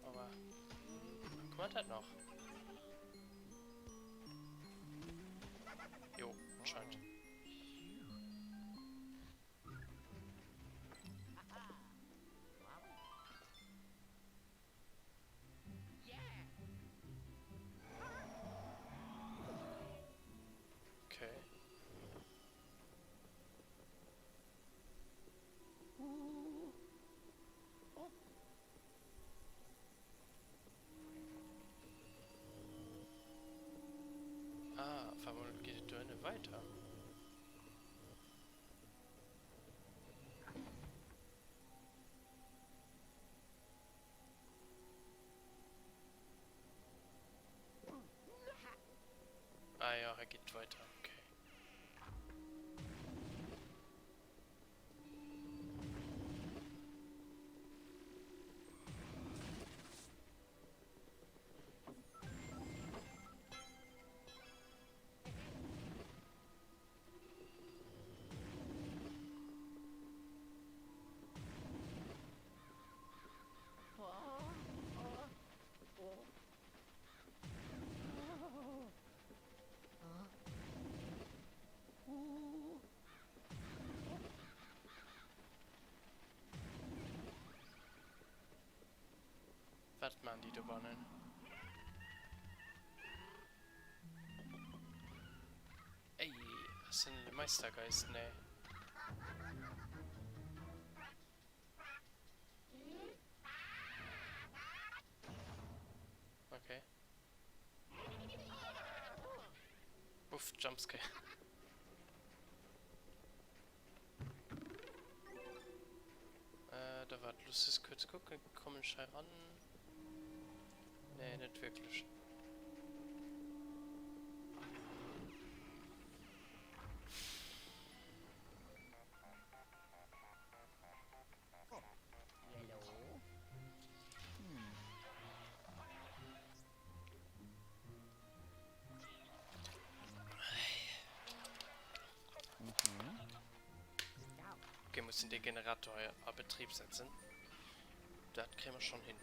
Aber guck mal, das noch. Jo, scheint. Yeah. Okay. Ah, auf einmal geht die Dörne weiter. Ah ja, er geht weiter. Okay. Was machen die da wonnen? Ey, was sind denn Meistergeist? Nee. Okay. Uff, Jumpscare. Da war lustiges kurz gucken, kommen schnell ran. Nee, nicht wirklich. Yellow. Hmm. Mhm. Ciao. Okay, muss den Generator auf Betrieb setzen. Das kriegen wir schon hin.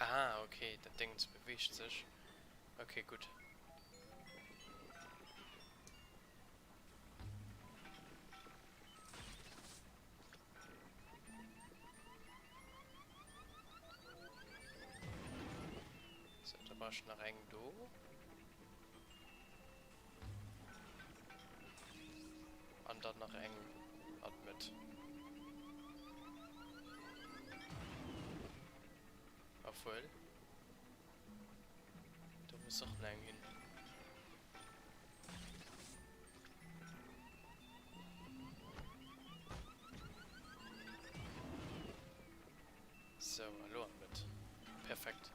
Ah, okay, das Ding bewegt sich. Okay, gut. So, da brauchst du noch einen do. Und dann noch einen mit. Obwohl. Da muss auch lang hin. So, hallo mit. Perfekt.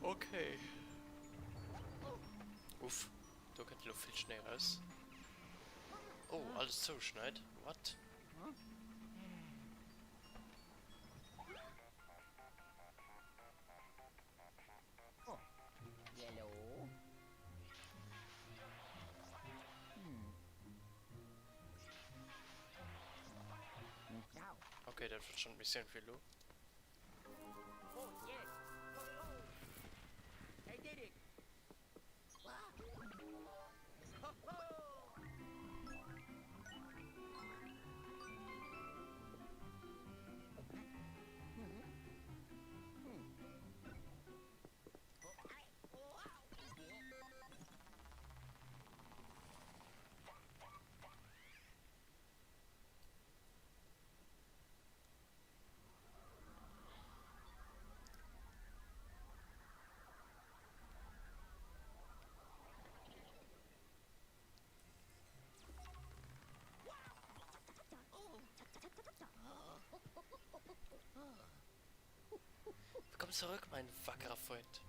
Okay. Uff, da geht die Luft viel schneller raus. Oh, alles zuschneit. What? Oh, yellow. Now. Okay, das wird schon ein bisschen viel. Oh, yes. I did it. Willkommen zurück, mein wackerer Freund.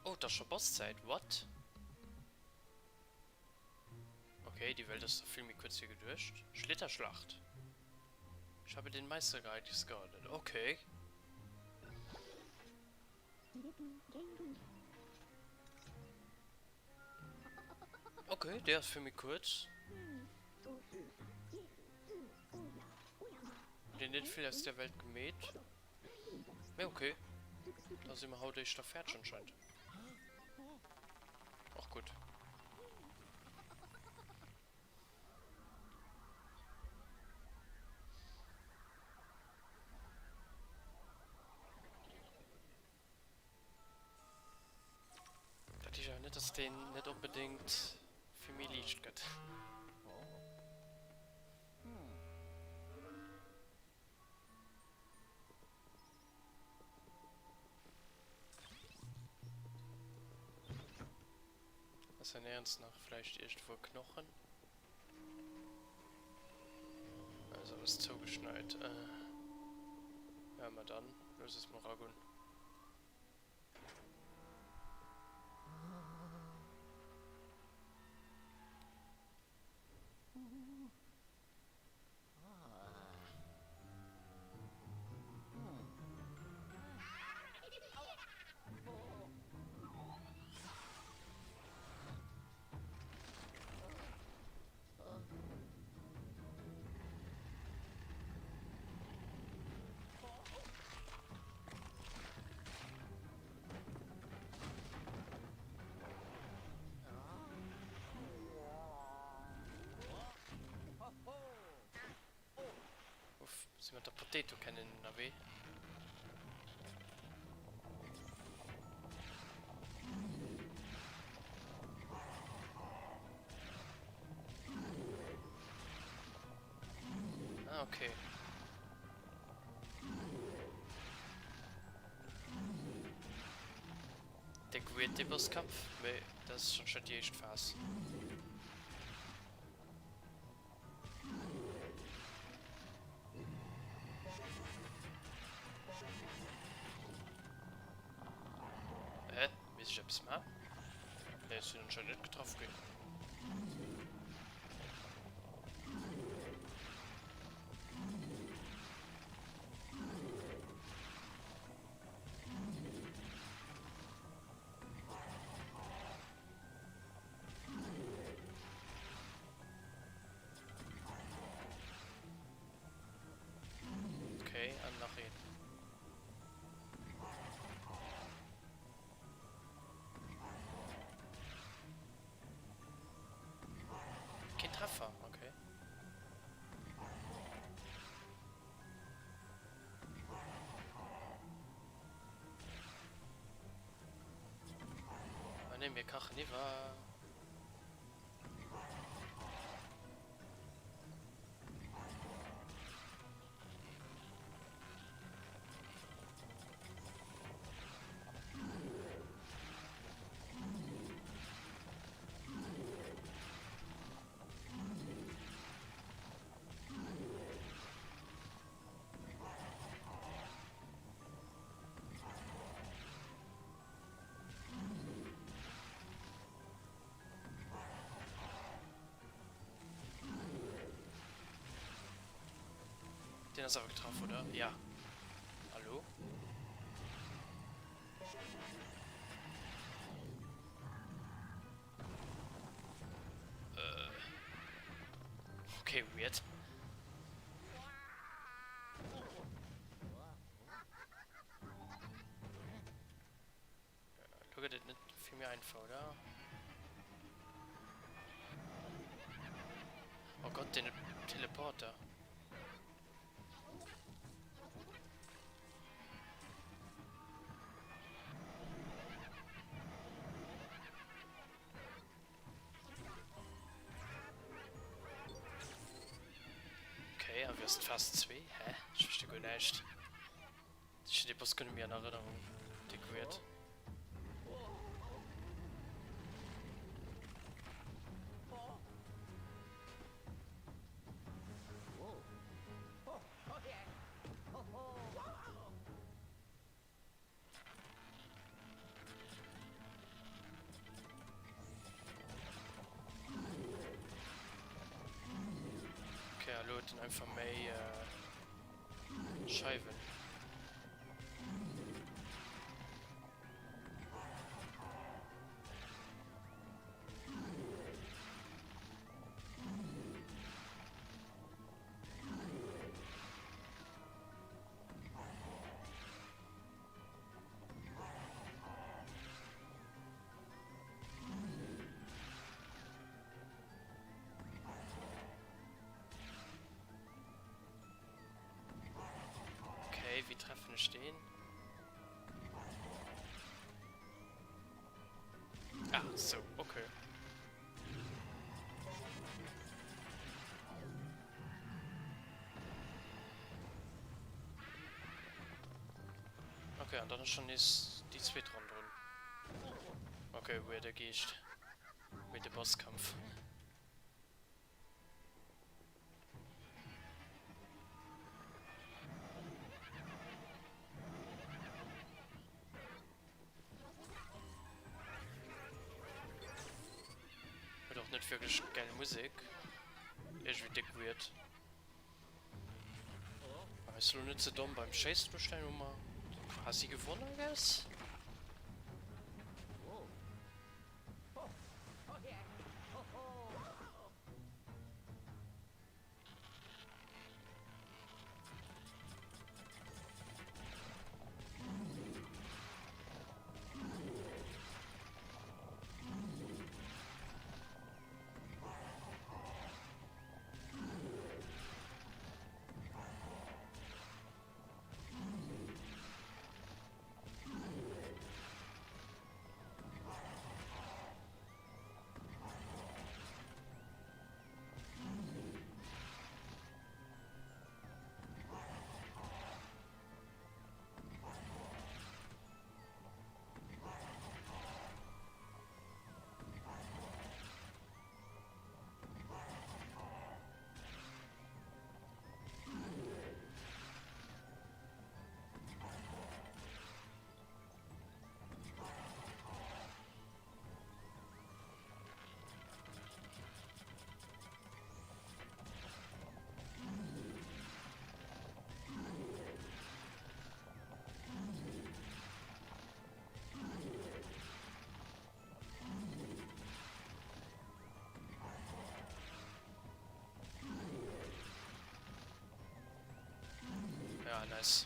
Oh, das ist schon Bosszeit. What? Okay, die Welt ist viel mehr kurz hier gedurcht. Schlitterschlacht. Ich habe den Meister gescoutet. Okay. Okay, der ist für mich kurz. Den nicht viel aus der Welt gemäht. Ja, okay. Da sind wir heute ich da fertig anscheinend. Ach gut. Das ist ja nicht, dass den nicht unbedingt für mich liegt. Was ernähren uns noch? Vielleicht irgendwo Knochen? Also alles zugeschneit. Ja, mal dann. Los ist Moragun. Uff, sind wir der Potato kennen in der W? Ah, okay. Der gewählte Bosskampf? Nee, das ist schon die erste Phase. Weiß ich etwas mehr? Ne, ist anscheinend nicht getroffen gehen. Okay, an nach hin. Kein Treffer, okay. Ah ne, wir kachen nicht wahr. Den hast du aber getroffen, oder? Ja. Hallo? Okay, weird. Schau, das nicht viel mehr einfach, oder? Oh Gott, den Teleporter. Okay, aber wir sind fast 2. Hä? Ich verstehe gar nicht. Das steht bloß können mir in Erinnerung. Dekoriert. Okay, hallo, dann einfach mehr Scheiben. Okay, wie treffen stehen? Ah, so, okay. Okay, und dann ist schon die zwei dran drin. Okay, wo der geht. Mit dem Bosskampf. Wird auch nicht wirklich geile Musik. Ist wie dekoriert. Aber ist nur nicht so dumm beim Chase bestellen Nummer. Hast du gewonnen, I guess? Oh. Oh. Oh yeah. Oh oh. Ja, nice.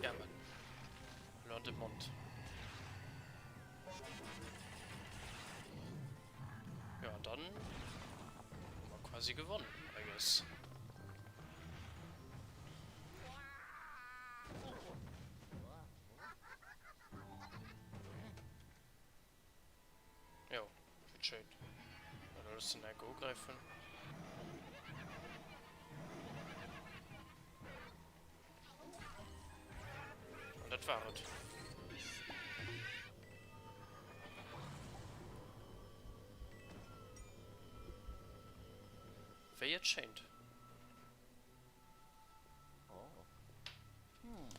Ja, Mann. Learn the Mond. Ja, und dann haben wir quasi gewonnen, I guess. Jo, wird schön. Oder das in der Go greifen. Und das war es. Wer jetzt scheint. Oh. Hmm.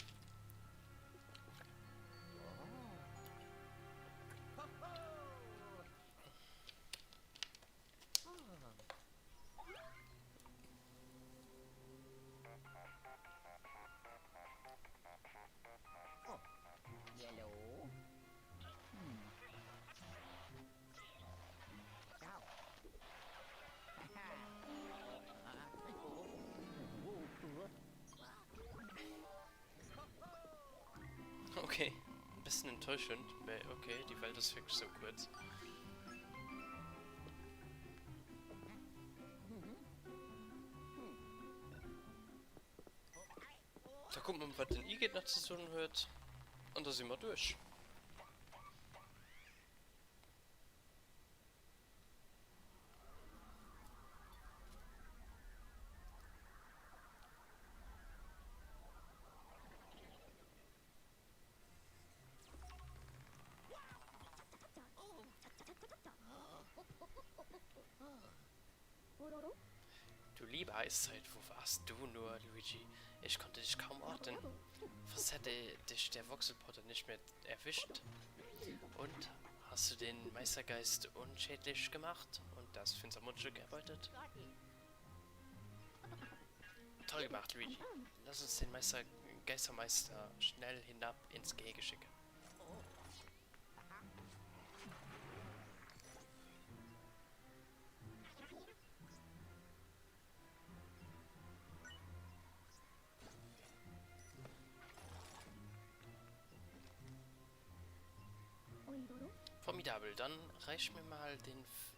Oh. Ho ho. Oh. Yellow. Hmm. Ow. Okay. Ein bisschen enttäuschend. Okay, die Welt ist wirklich so kurz. Da guckt man, was den I-Geht nach zu tun hört. Und da sind wir durch. Du liebe Eiszeit, wo warst du nur, Luigi? Ich konnte dich kaum orten. Was hätte dich der Voxelpotter nicht mehr erwischt? Und? Hast du den Meistergeist unschädlich gemacht und das Finstermundstück erbeutet? Toll gemacht, Luigi. Lass uns den Geistermeister schnell hinab ins Gehege schicken. Formidabel, dann reich mir mal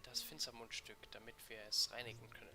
das Finstermundstück, damit wir es reinigen können.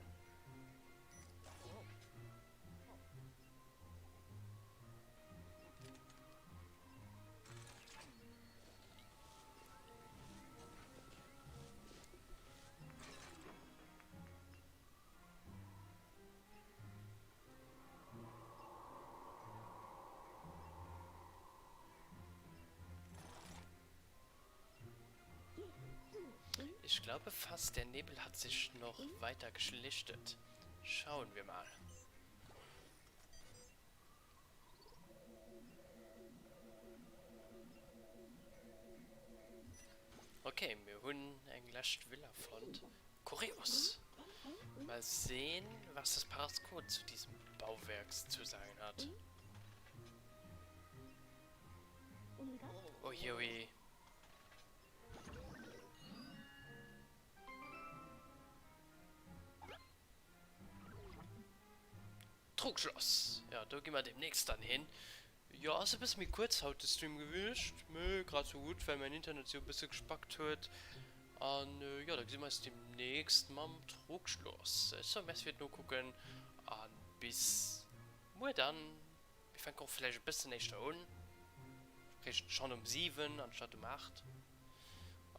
Ich glaube fast, der Nebel hat sich noch weiter geschlichtet. Schauen wir mal. Okay, wir haben ein Last Villa Front. Kurios. Mal sehen, was das Paraskop zu diesem Bauwerk zu sagen hat. Uiui. Trugschloss. Ja, da gehen wir demnächst dann hin. Ja, ist ein bisschen wie kurz heute der Stream gewischt. Gerade so gut, weil mein Internet so ein bisschen gespackt wird. Und ja, da sehen wir uns demnächst mal am Trugschloss. So, wir wird nur gucken. Und bis dann. Wir fangen auch vielleicht ein bisschen nächster an. Vielleicht schon um 7 anstatt um 8.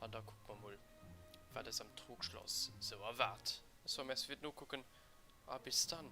Und da gucken wir mal, was das am Trugschloss so erwartet. So, wir wird nur gucken. Bis dann.